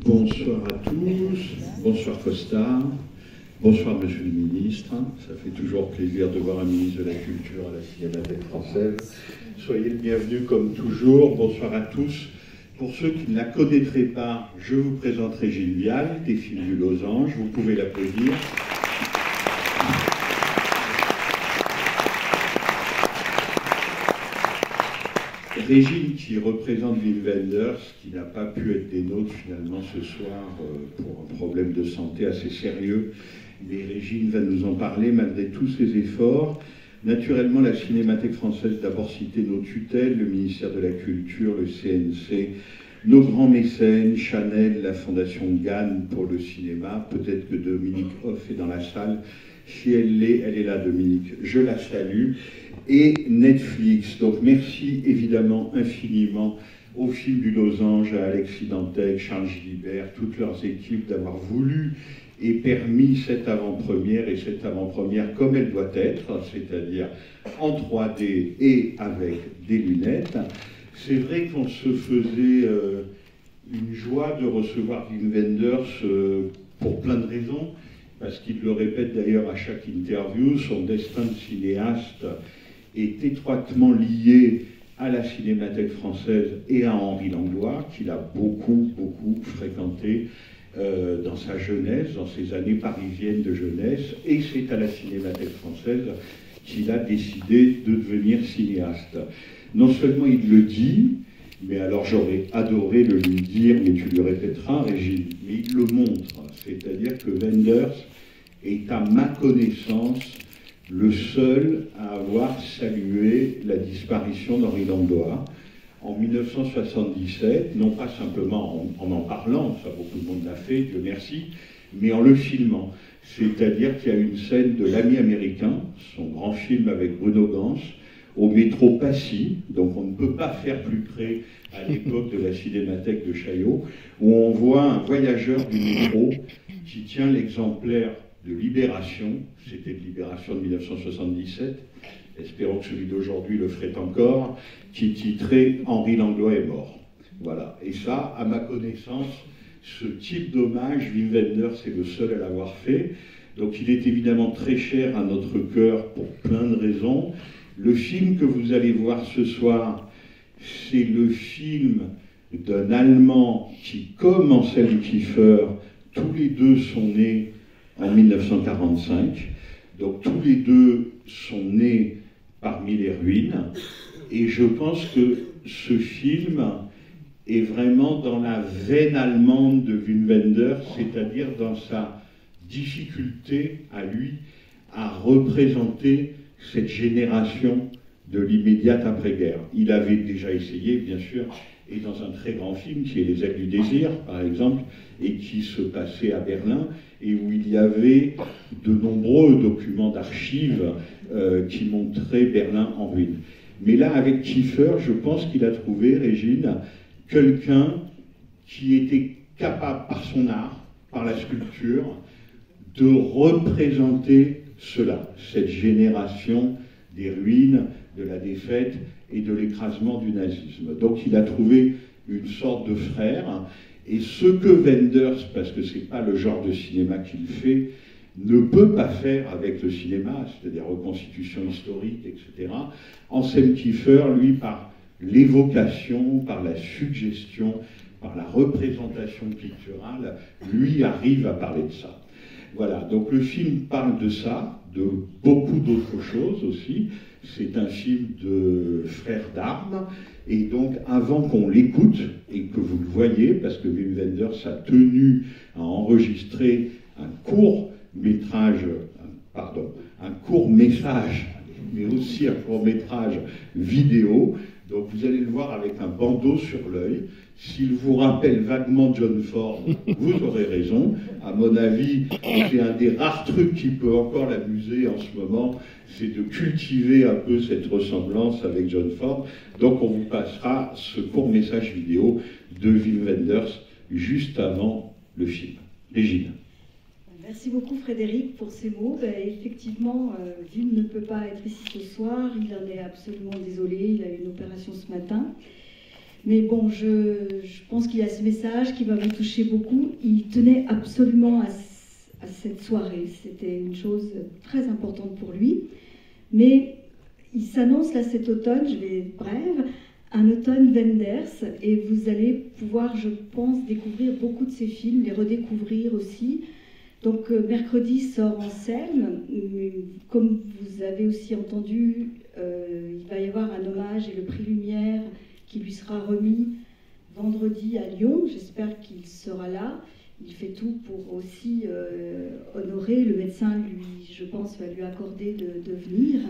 Bonsoir à tous, bonsoir Costa, bonsoir Monsieur le Ministre. Ça fait toujours plaisir de voir un ministre de la Culture à la Cinémathèque française. Soyez le bienvenu comme toujours, bonsoir à tous. Pour ceux qui ne la connaîtraient pas, je vous présenterai Gilles Vial, des Films du Losange, vous pouvez l'applaudir. Régine qui représente Wim Wenders, qui n'a pas pu être des nôtres finalement ce soir pour un problème de santé assez sérieux. Mais Régine va nous en parler malgré tous ses efforts. Naturellement, la Cinémathèque française d'abord cité nos tutelles, le ministère de la Culture, le CNC, nos grands mécènes, Chanel, la Fondation Gann pour le cinéma. Peut-être que Dominique Hoff est dans la salle. Si elle est là, Dominique, je la salue. Et Netflix. Donc merci évidemment infiniment au Film du Losange, à Alexis Dantec, Charles Gilibert, toutes leurs équipes d'avoir voulu et permis cette avant-première, et cette avant-première comme elle doit être, c'est-à-dire en 3D et avec des lunettes. C'est vrai qu'on se faisait une joie de recevoir Wim Wenders pour plein de raisons, parce qu'il le répète d'ailleurs à chaque interview, son destin de cinéaste est étroitement lié à la Cinémathèque française et à Henri Langlois, qu'il a beaucoup fréquenté dans sa jeunesse, dans ses années parisiennes de jeunesse, et c'est à la Cinémathèque française qu'il a décidé de devenir cinéaste. Non seulement il le dit, mais alors j'aurais adoré le lui dire, mais tu le répéteras, Régine, mais il le montre, c'est-à-dire que Wenders est à ma connaissance le seul à avoir salué la disparition d'Henri Langlois en 1977, non pas simplement en parlant, ça beaucoup de monde l'a fait, Dieu merci, mais en le filmant. C'est-à-dire qu'il y a une scène de L'Ami américain, son grand film avec Bruno Ganz, au métro Passy, donc on ne peut pas faire plus près à l'époque de la Cinémathèque de Chaillot, où on voit un voyageur du métro qui tient l'exemplaire de Libération, c'était de Libération de 1977, espérons que celui d'aujourd'hui le ferait encore, qui titrait « Henri Langlois est mort ». Voilà, et ça, à ma connaissance, ce type d'hommage, Wim Wenders est le seul à l'avoir fait, donc il est évidemment très cher à notre cœur pour plein de raisons. Le film que vous allez voir ce soir, c'est le film d'un Allemand qui, comme Anselm Kiefer, tous les deux sont nés en 1945, donc tous les deux sont nés parmi les ruines, et je pense que ce film est vraiment dans la veine allemande de Wim Wenders, c'est-à-dire dans sa difficulté à lui à représenter cette génération de l'immédiate après-guerre. Il avait déjà essayé, bien sûr, et dans un très grand film qui est Les Ailes du désir, par exemple, et qui se passait à Berlin, et où il y avait de nombreux documents d'archives qui montraient Berlin en ruine. Mais là, avec Kiefer, je pense qu'il a trouvé, Régine, quelqu'un qui était capable, par son art, par la sculpture, de représenter cela, cette génération des ruines, de la défaite et de l'écrasement du nazisme. Donc il a trouvé une sorte de frère, et ce que Wenders, parce que c'est pas le genre de cinéma qu'il fait, ne peut pas faire avec le cinéma, c'est-à-dire reconstitution historique, etc. Anselm Kiefer, lui, par l'évocation, par la suggestion, par la représentation picturale, lui arrive à parler de ça. Voilà, donc le film parle de ça, de beaucoup d'autres choses aussi. C'est un film de frères d'armes, et donc avant qu'on l'écoute, et que vous le voyez, parce que Wim Wenders a tenu à enregistrer un court métrage, mais aussi un court métrage vidéo, donc vous allez le voir avec un bandeau sur l'œil. S'il vous rappelle vaguement John Ford, vous aurez raison. À mon avis, c'est un des rares trucs qui peut encore l'amuser en ce moment, c'est de cultiver un peu cette ressemblance avec John Ford. Donc on vous passera ce court message vidéo de Wim Wenders juste avant le film. Régine. Merci beaucoup Frédéric pour ces mots. Effectivement, Wim ne peut pas être ici ce soir, il en est absolument désolé, il a eu une opération ce matin. Mais bon, je pense qu'il y a ce message qui va me toucher beaucoup. Il tenait absolument à cette soirée. C'était une chose très importante pour lui. Mais il s'annonce là cet automne, je vais être brève, un automne Wenders, et vous allez pouvoir, je pense, découvrir beaucoup de ses films, les redécouvrir aussi. Donc mercredi sort Anselme, comme vous avez aussi entendu, il va y avoir un hommage et le prix Lumière qui lui sera remis vendredi à Lyon. J'espère qu'il sera là. Il fait tout pour aussi honorer. Le médecin, lui, je pense, va lui accorder de venir.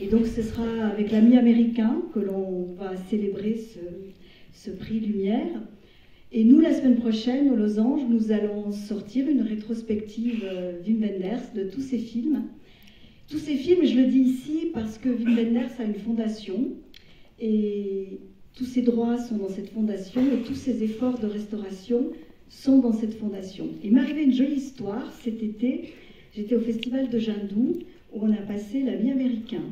Et donc ce sera avec l'ami américain que l'on va célébrer ce prix Lumière. Et nous, la semaine prochaine, aux Losanges, nous allons sortir une rétrospective Wim Wenders de tous ses films. Tous ces films, je le dis ici parce que Wim Wenders a une fondation et tous ses droits sont dans cette fondation et tous ses efforts de restauration sont dans cette fondation. Il m'est arrivé une jolie histoire cet été. J'étais au festival de Jindou où on a passé l'ami américain.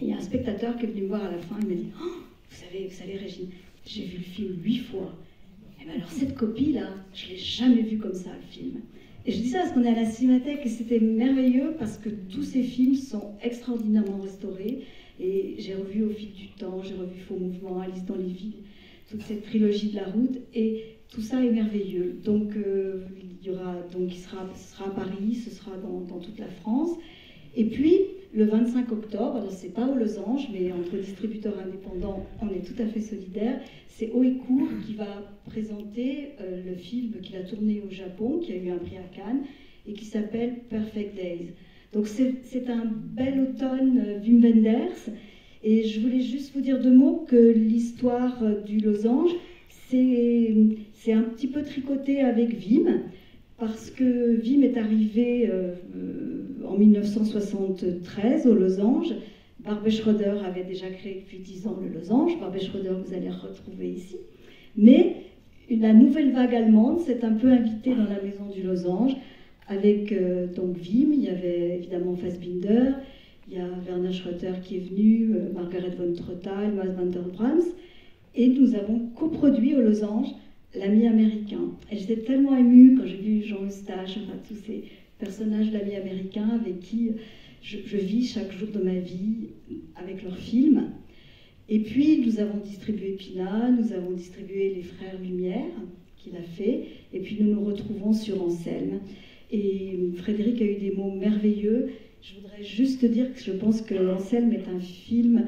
Et il y a un spectateur qui est venu me voir à la fin, il m'a dit « Oh, vous savez Régine, j'ai vu le film 8 fois. Et bien alors cette copie-là, je ne l'ai jamais vue comme ça, le film. » Et je dis ça parce qu'on est à la Cinémathèque et c'était merveilleux parce que tous ces films sont extraordinairement restaurés. Et j'ai revu Au fil du temps, j'ai revu Faux Mouvement, Alice dans les villes, toute cette trilogie de la route. Et tout ça est merveilleux. Donc, ce sera à Paris, ce sera dans toute la France. Et puis, le 25 octobre, alors c'est pas aux Losanges, mais entre distributeurs indépendants, on est tout à fait solidaires, c'est Oecourt qui va présenter le film qu'il a tourné au Japon, qui a eu un prix à Cannes, et qui s'appelle Perfect Days. Donc c'est un bel automne Wim Wenders, et je voulais juste vous dire 2 mots, que l'histoire du Losange, c'est un petit peu tricoté avec Wim, parce que Wim est arrivé en 1973 au Losange. Barbet Schroeder avait déjà créé depuis 10 ans le Losange. Barbet Schroeder, vous allez retrouver ici. Mais la nouvelle vague allemande s'est un peu invitée dans la maison du Losange avec donc Wim. Il y avait évidemment Fassbinder, il y a Werner Schroeter qui est venu, Margaret von Trottal, Max van der Brams. Et nous avons coproduit au Losange L'ami américain. Et j'étais tellement émue quand j'ai vu Jean Eustache, enfin tous ces personnages de l'ami américain avec qui je vis chaque jour de ma vie avec leurs films. Et puis nous avons distribué Pina, nous avons distribué Les Frères Lumière qu'il a fait, et puis nous nous retrouvons sur Anselme. Et Frédéric a eu des mots merveilleux. Je voudrais juste dire que je pense que Anselme est un film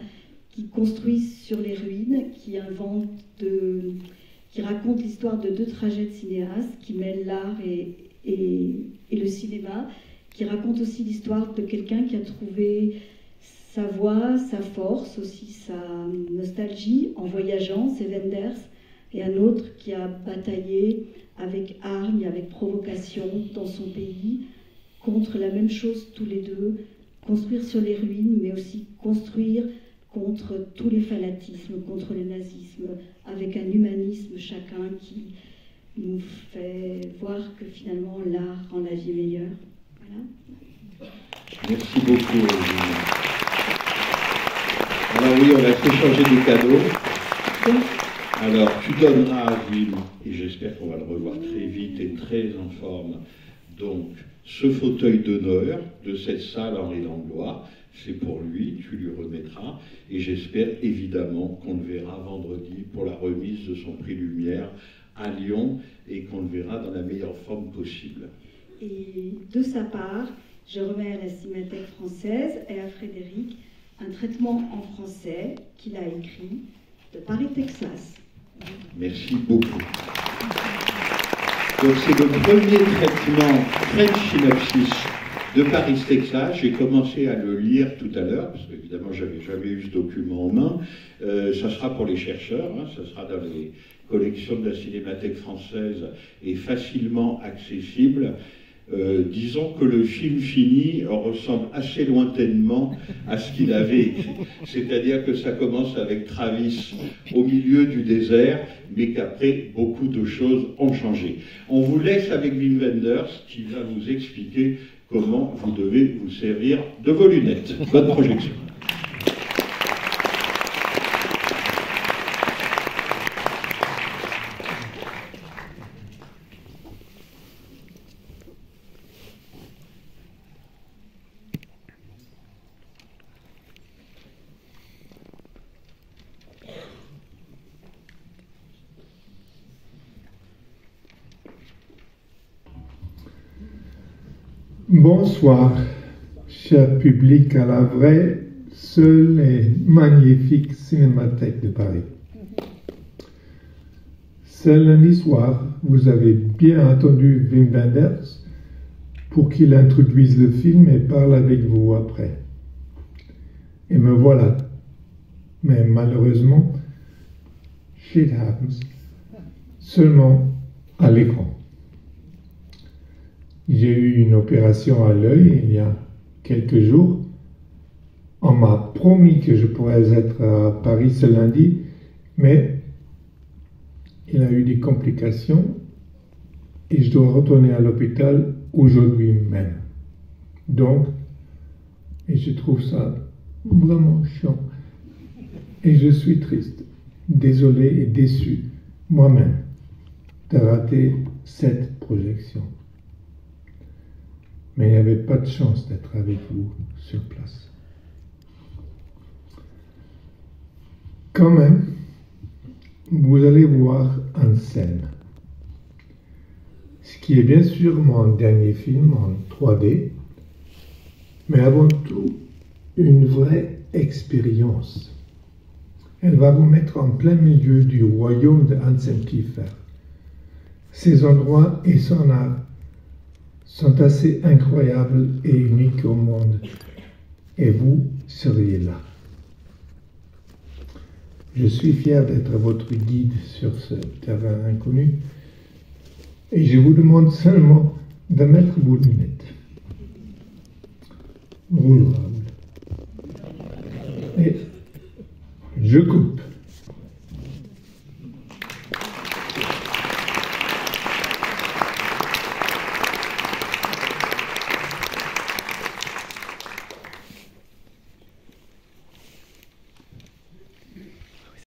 qui construit sur les ruines, qui raconte l'histoire de 2 trajets de cinéastes, qui mêlent l'art et le cinéma, qui raconte aussi l'histoire de quelqu'un qui a trouvé sa voix, sa force, aussi sa nostalgie en voyageant, c'est Wenders, et un autre qui a bataillé avec hargne, avec provocation dans son pays, contre la même chose tous les deux, construire sur les ruines, mais aussi construire contre tous les fanatismes, contre le nazisme, avec un humanisme chacun qui nous fait voir que finalement l'art rend la vie meilleure. Voilà. Merci beaucoup. Alors oui, on va s'échanger des cadeaux. Alors tu donneras à Wim, et j'espère qu'on va le revoir très vite et très en forme, donc ce fauteuil d'honneur de cette salle Henri Langlois. C'est pour lui, tu lui remettras, et j'espère évidemment qu'on le verra vendredi pour la remise de son prix Lumière à Lyon, et qu'on le verra dans la meilleure forme possible. Et de sa part, je remets à la Cinémathèque française et à Frédéric un traitement en français qu'il a écrit de Paris, Texas. Merci beaucoup. Donc c'est le premier traitement French Synopsis de Paris, Texas. J'ai commencé à le lire tout à l'heure, parce qu'évidemment, je n'avais jamais eu ce document en main. Ça sera pour les chercheurs, hein, ça sera dans les collections de la Cinémathèque française et facilement accessible. Disons que le film fini ressemble assez lointainement à ce qu'il avait écrit. C'est-à-dire que ça commence avec Travis au milieu du désert, mais qu'après, beaucoup de choses ont changé. On vous laisse avec Wim Wenders, qui va vous expliquer comment vous devez vous servir de vos lunettes. Bonne projection. Bonsoir, cher public à la vraie, seule et magnifique Cinémathèque de Paris. Ce lundi soir, vous avez bien attendu Wim Wenders pour qu'il introduise le film et parle avec vous après. Et me voilà. Mais malheureusement, shit happens, seulement à l'écran. J'ai eu une opération à l'œil il y a quelques jours. On m'a promis que je pourrais être à Paris ce lundi, mais il a eu des complications et je dois retourner à l'hôpital aujourd'hui même. Donc, et je trouve ça vraiment chiant. Et je suis triste, désolé et déçu moi-même de rater cette projection. Mais il n'y avait pas de chance d'être avec vous sur place. Quand même, vous allez voir une scène. Ce qui est bien sûr mon dernier film en 3D, mais avant tout, une vraie expérience. Elle va vous mettre en plein milieu du royaume de Hans Kiefer. Ces endroits et son art sont assez incroyables et uniques au monde, et vous seriez là. Je suis fier d'être votre guide sur ce terrain inconnu, et je vous demande seulement de mettre vos lunettes. Roule, Raoul. Et je coupe.